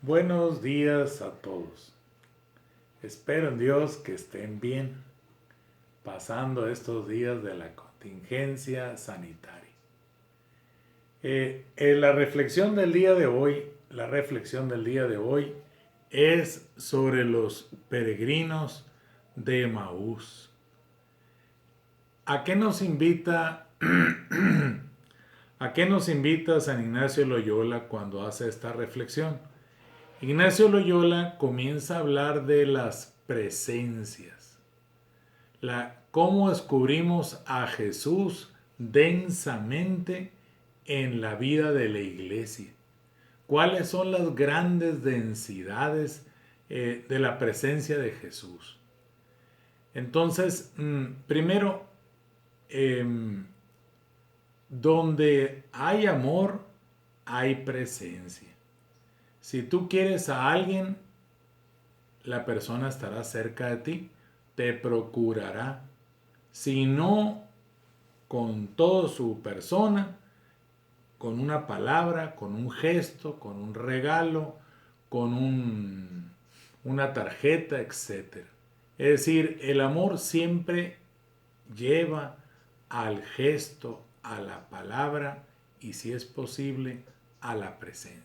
Buenos días a todos. Espero en Dios que estén bien pasando estos días de la contingencia sanitaria. La reflexión del día de hoy es sobre los peregrinos de Emaús. ¿A qué nos invita San Ignacio de Loyola cuando hace esta reflexión? Ignacio Loyola comienza a hablar de las presencias, cómo descubrimos a Jesús densamente en la vida de la iglesia, cuáles son las grandes densidades de la presencia de Jesús. Entonces, primero, donde hay amor, hay presencia. Si tú quieres a alguien, la persona estará cerca de ti, te procurará. Si no, con toda su persona, con una palabra, con un gesto, con un regalo, con una tarjeta, etc. Es decir, el amor siempre lleva al gesto, a la palabra y, si es posible, a la presencia.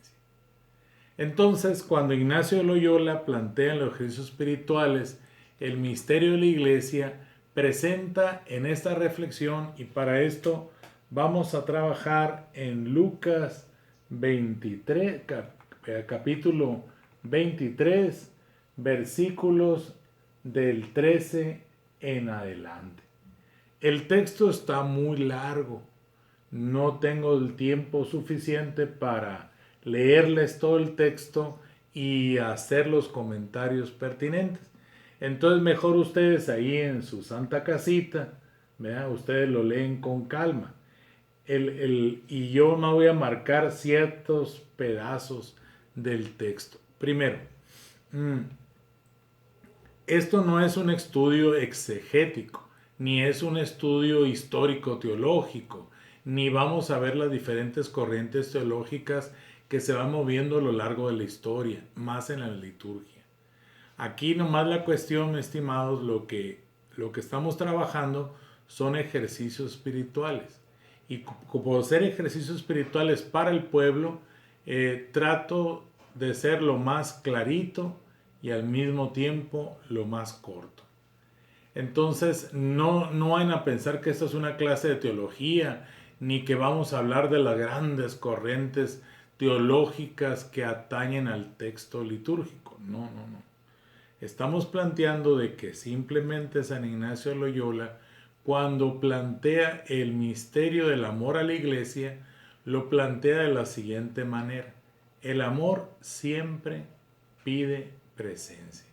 Entonces, cuando Ignacio de Loyola plantea en los ejercicios espirituales el misterio de la iglesia, presenta en esta reflexión, y para esto vamos a trabajar en Lucas 23, capítulo 23, versículos del 13 en adelante. El texto está muy largo, no tengo el tiempo suficiente para leerles todo el texto y hacer los comentarios pertinentes. Entonces mejor ustedes ahí en su santa casita, ¿verdad? Ustedes lo leen con calma. Y yo no voy a marcar ciertos pedazos del texto. Primero, esto no es un estudio exegético, ni es un estudio histórico-teológico, ni vamos a ver las diferentes corrientes teológicas que se van moviendo a lo largo de la historia, más en la liturgia. Aquí nomás la cuestión, estimados, lo que estamos trabajando son ejercicios espirituales. Y por ser ejercicios espirituales para el pueblo, trato de ser lo más clarito y al mismo tiempo lo más corto. Entonces, no vayan a pensar que esto es una clase de teología, ni que vamos a hablar de las grandes corrientes teológicas que atañen al texto litúrgico. No. Estamos planteando de que simplemente San Ignacio de Loyola, cuando plantea el misterio del amor a la iglesia, lo plantea de la siguiente manera. El amor siempre pide presencia.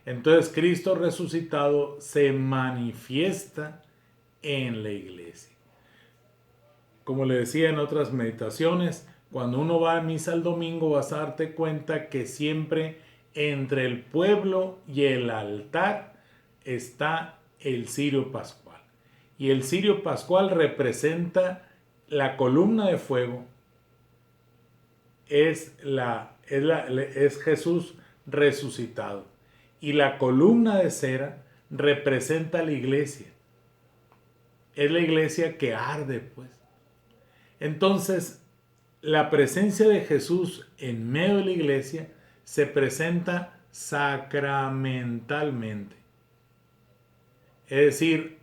Entonces Cristo resucitado se manifiesta en la iglesia. Como le decía en otras meditaciones, cuando uno va a misa el domingo vas a darte cuenta que siempre entre el pueblo y el altar está el cirio pascual. Y el cirio pascual representa la columna de fuego, es Jesús resucitado. Y la columna de cera representa la iglesia. Es la iglesia que arde, pues. Entonces, la presencia de Jesús en medio de la iglesia se presenta sacramentalmente. Es decir,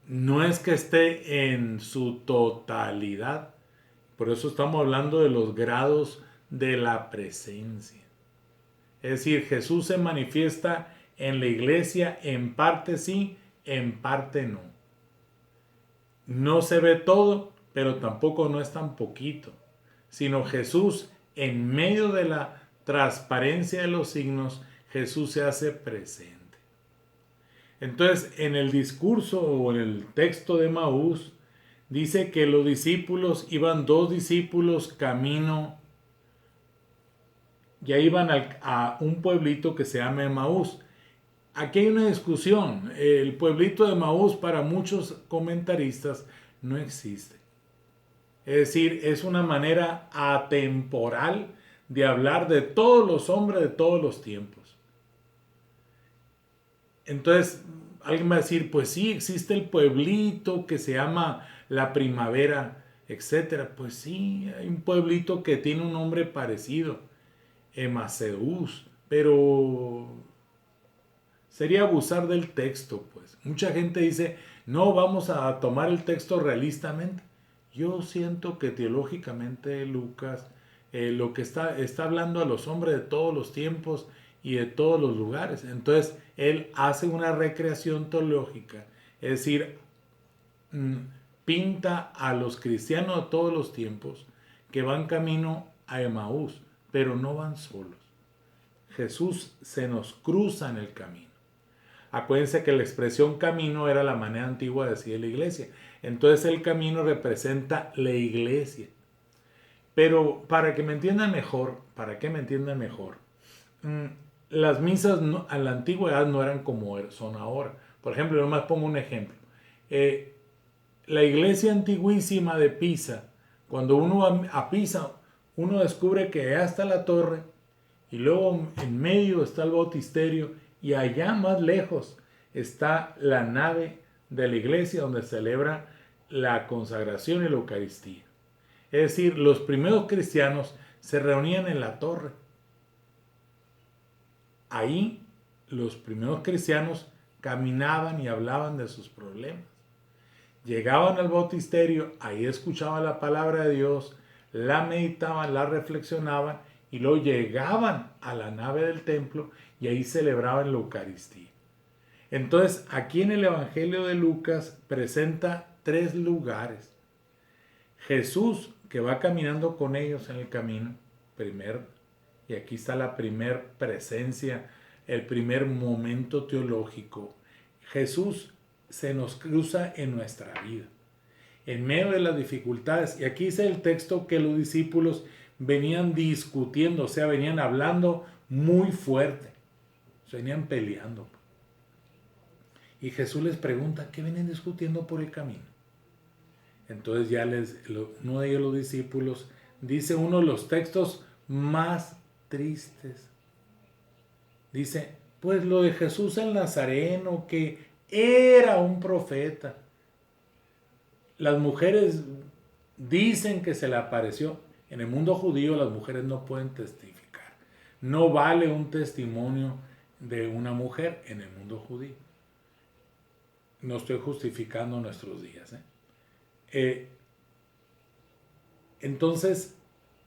no es que esté en su totalidad. Por eso estamos hablando de los grados de la presencia. Es decir, Jesús se manifiesta en la iglesia en parte sí, en parte no. No se ve todo, pero tampoco no es tan poquito, sino Jesús en medio de la transparencia de los signos, Jesús se hace presente. Entonces, en el discurso o en el texto de Emaús, dice que los discípulos, iban dos discípulos camino, ya iban a un pueblito que se llama Emaús. Aquí hay una discusión. El pueblito de Emaús para muchos comentaristas no existe. Es decir, es una manera atemporal de hablar de todos los hombres de todos los tiempos. Entonces, alguien va a decir, pues sí, existe el pueblito que se llama La Primavera, etcétera. Pues sí, hay un pueblito que tiene un nombre parecido, Emaseús, pero sería abusar del texto, pues. Mucha gente dice, no, vamos a tomar el texto realistamente. Yo siento que teológicamente Lucas lo que está hablando a los hombres de todos los tiempos y de todos los lugares. Entonces, él hace una recreación teológica, es decir, pinta a los cristianos de todos los tiempos que van camino a Emaús, pero no van solos. Jesús se nos cruza en el camino. Acuérdense que la expresión camino era la manera antigua de decir la iglesia. Entonces el camino representa la iglesia. Pero para que me entiendan mejor, las misas a la antigüedad no eran como son ahora. Por ejemplo, nomás pongo un ejemplo. La iglesia antiguísima de Pisa, cuando uno va a Pisa, uno descubre que allá está la torre y luego en medio está el bautisterio y allá más lejos está la nave de la iglesia donde celebra la consagración y la Eucaristía. Es decir, los primeros cristianos se reunían en la torre. Ahí los primeros cristianos caminaban y hablaban de sus problemas. Llegaban al bautisterio, ahí escuchaban la palabra de Dios, la meditaban, la reflexionaban y luego llegaban a la nave del templo y ahí celebraban la Eucaristía. Entonces, aquí en el Evangelio de Lucas presenta 3 lugares. Jesús, que va caminando con ellos en el camino, y aquí está la primer presencia, el primer momento teológico. Jesús se nos cruza en nuestra vida, en medio de las dificultades. Y aquí dice el texto que los discípulos venían discutiendo, o sea, venían hablando muy fuerte, venían peleando. Y Jesús les pregunta, ¿qué vienen discutiendo por el camino? Entonces ya uno de ellos, los discípulos, dice uno de los textos más tristes. Dice, pues lo de Jesús el Nazareno, que era un profeta. Las mujeres dicen que se le apareció. En el mundo judío las mujeres no pueden testificar. No vale un testimonio de una mujer en el mundo judío. No estoy justificando nuestros días. Entonces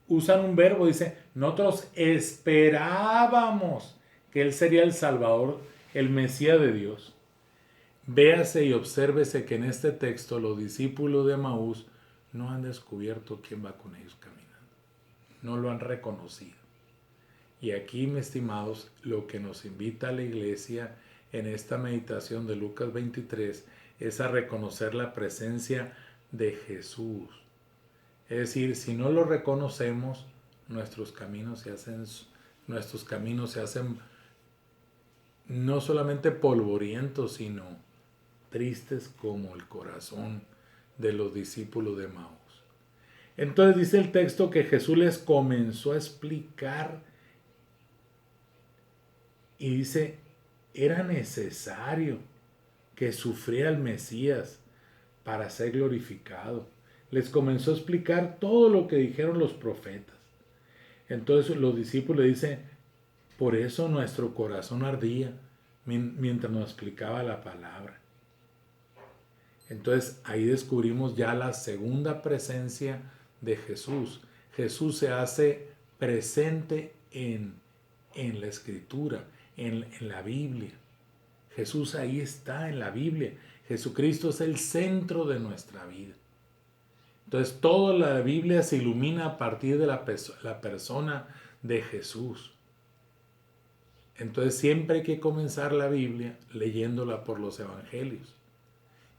usan un verbo, dice, nosotros esperábamos que Él sería el Salvador, el Mesías de Dios. Véase y obsérvese que en este texto los discípulos de Emaús no han descubierto quién va con ellos caminando. No lo han reconocido. Y aquí, mis estimados, lo que nos invita a la iglesia en esta meditación de Lucas 23 es a reconocer la presencia de Jesús. Es decir, si no lo reconocemos, nuestros caminos se hacen no solamente polvorientos, sino tristes como el corazón de los discípulos de Emaús. Entonces dice el texto que Jesús les comenzó a explicar y dice, era necesario que sufriera el Mesías para ser glorificado. Les comenzó a explicar todo lo que dijeron los profetas. Entonces los discípulos dicen, por eso nuestro corazón ardía mientras nos explicaba la palabra. Entonces ahí descubrimos ya la segunda presencia de Jesús. Jesús se hace presente en la Escritura, en la Biblia. Jesús ahí está en la Biblia. Jesucristo es el centro de nuestra vida. Entonces toda la Biblia se ilumina a partir de la persona de Jesús. Entonces siempre hay que comenzar la Biblia leyéndola por los evangelios.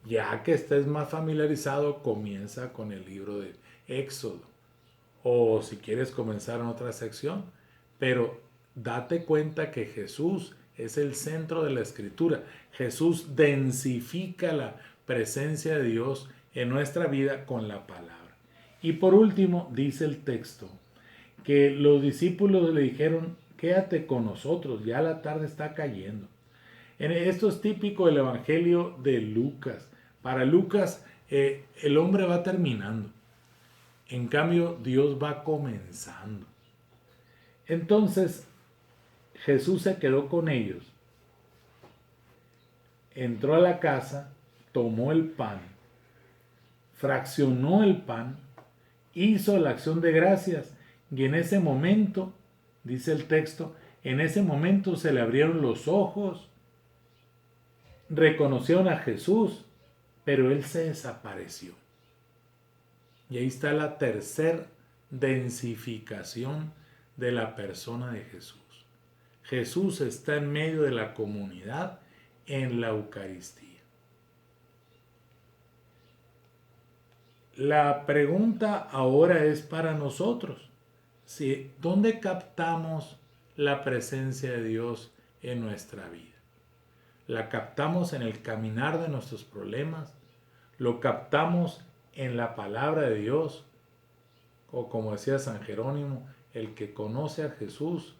Ya que estés más familiarizado, comienza con el libro de Éxodo. O si quieres comenzar en otra sección. Pero date cuenta que Jesús es el centro de la Escritura. Jesús densifica la presencia de Dios en nuestra vida con la palabra. Y por último, dice el texto que los discípulos le dijeron, quédate con nosotros, ya la tarde está cayendo. Esto es típico del Evangelio de Lucas. Para Lucas, el hombre va terminando. En cambio, Dios va comenzando. Entonces, Jesús se quedó con ellos, entró a la casa, tomó el pan, fraccionó el pan, hizo la acción de gracias y en ese momento, dice el texto, en ese momento se le abrieron los ojos, reconocieron a Jesús, pero él se desapareció. Y ahí está la tercer densificación de la persona de Jesús. Jesús está en medio de la comunidad en la Eucaristía. La pregunta ahora es para nosotros. ¿Dónde captamos la presencia de Dios en nuestra vida? ¿La captamos en el caminar de nuestros problemas? ¿Lo captamos en la palabra de Dios? O como decía San Jerónimo, el que conoce a Jesús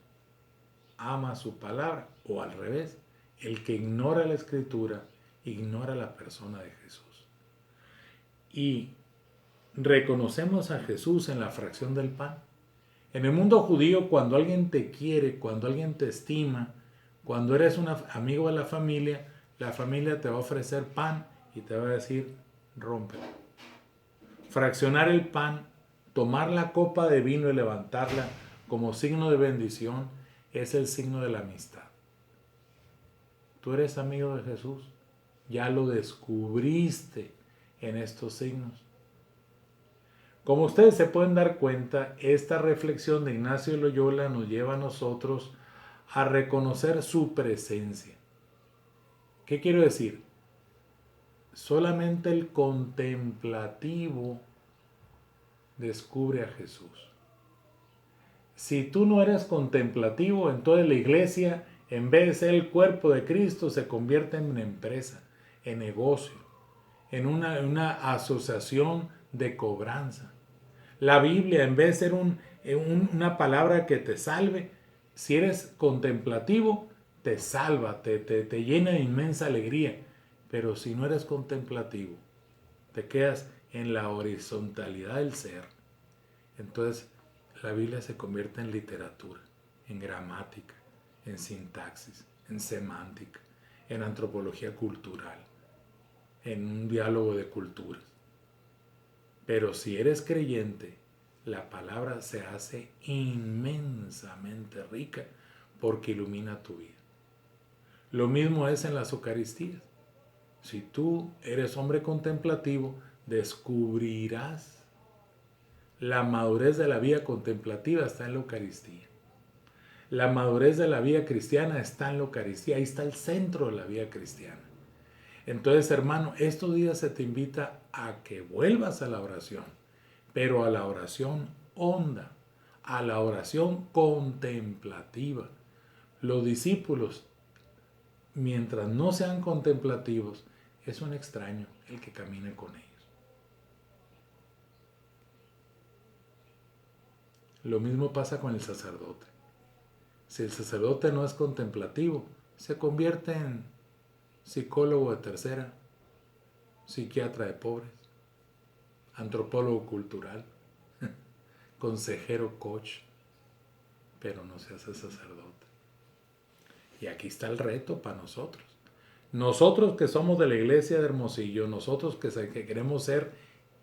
ama su palabra. O al revés, el que ignora la Escritura ignora la persona de Jesús. Y reconocemos a Jesús en la fracción del pan. En el mundo judío, cuando alguien te quiere, cuando alguien te estima, cuando eres un amigo de la familia te va a ofrecer pan y te va a decir, rómpelo. Fraccionar el pan, tomar la copa de vino y levantarla como signo de bendición, es el signo de la amistad. Tú eres amigo de Jesús, ya lo descubriste en estos signos. Como ustedes se pueden dar cuenta, esta reflexión de Ignacio de Loyola nos lleva a nosotros a reconocer su presencia. ¿Qué quiero decir? Solamente el contemplativo descubre a Jesús. Si tú no eres contemplativo, entonces la iglesia, en vez de ser el cuerpo de Cristo, se convierte en una empresa, en negocio, en una asociación de cobranza. La Biblia, en vez de ser una palabra que te salve, si eres contemplativo, te salva, te llena de inmensa alegría. Pero si no eres contemplativo, te quedas en la horizontalidad del ser. Entonces, la Biblia se convierte en literatura, en gramática, en sintaxis, en semántica, en antropología cultural, en un diálogo de culturas. Pero si eres creyente, la palabra se hace inmensamente rica porque ilumina tu vida. Lo mismo es en las Eucaristías. Si tú eres hombre contemplativo, descubrirás la madurez de la vida contemplativa está en la Eucaristía. La madurez de la vida cristiana está en la Eucaristía. Ahí está el centro de la vida cristiana. Entonces, hermano, estos días se te invita a que vuelvas a la oración, pero a la oración honda, a la oración contemplativa. Los discípulos, mientras no sean contemplativos, es un extraño el que camine con ellos. Lo mismo pasa con el sacerdote. Si el sacerdote no es contemplativo, se convierte en psicólogo de tercera, psiquiatra de pobres, antropólogo cultural, consejero coach, pero no se hace sacerdote. Y aquí está el reto para nosotros. Nosotros que somos de la iglesia de Hermosillo, nosotros que queremos ser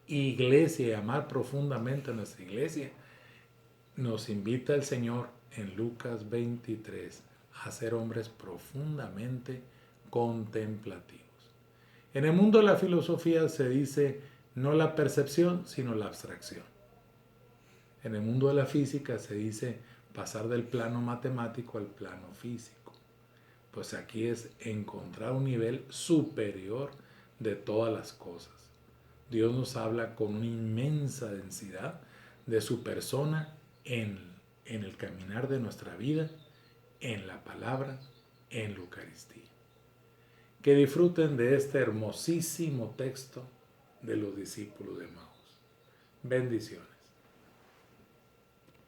iglesia y amar profundamente a nuestra iglesia, nos invita el Señor en Lucas 23 a ser hombres profundamente contemplativos. En el mundo de la filosofía se dice no la percepción, sino la abstracción. En el mundo de la física se dice pasar del plano matemático al plano físico. Pues aquí es encontrar un nivel superior de todas las cosas. Dios nos habla con una inmensa densidad de su persona en el caminar de nuestra vida, en la palabra, en la Eucaristía. Que disfruten de este hermosísimo texto de los discípulos de Emaús. Bendiciones.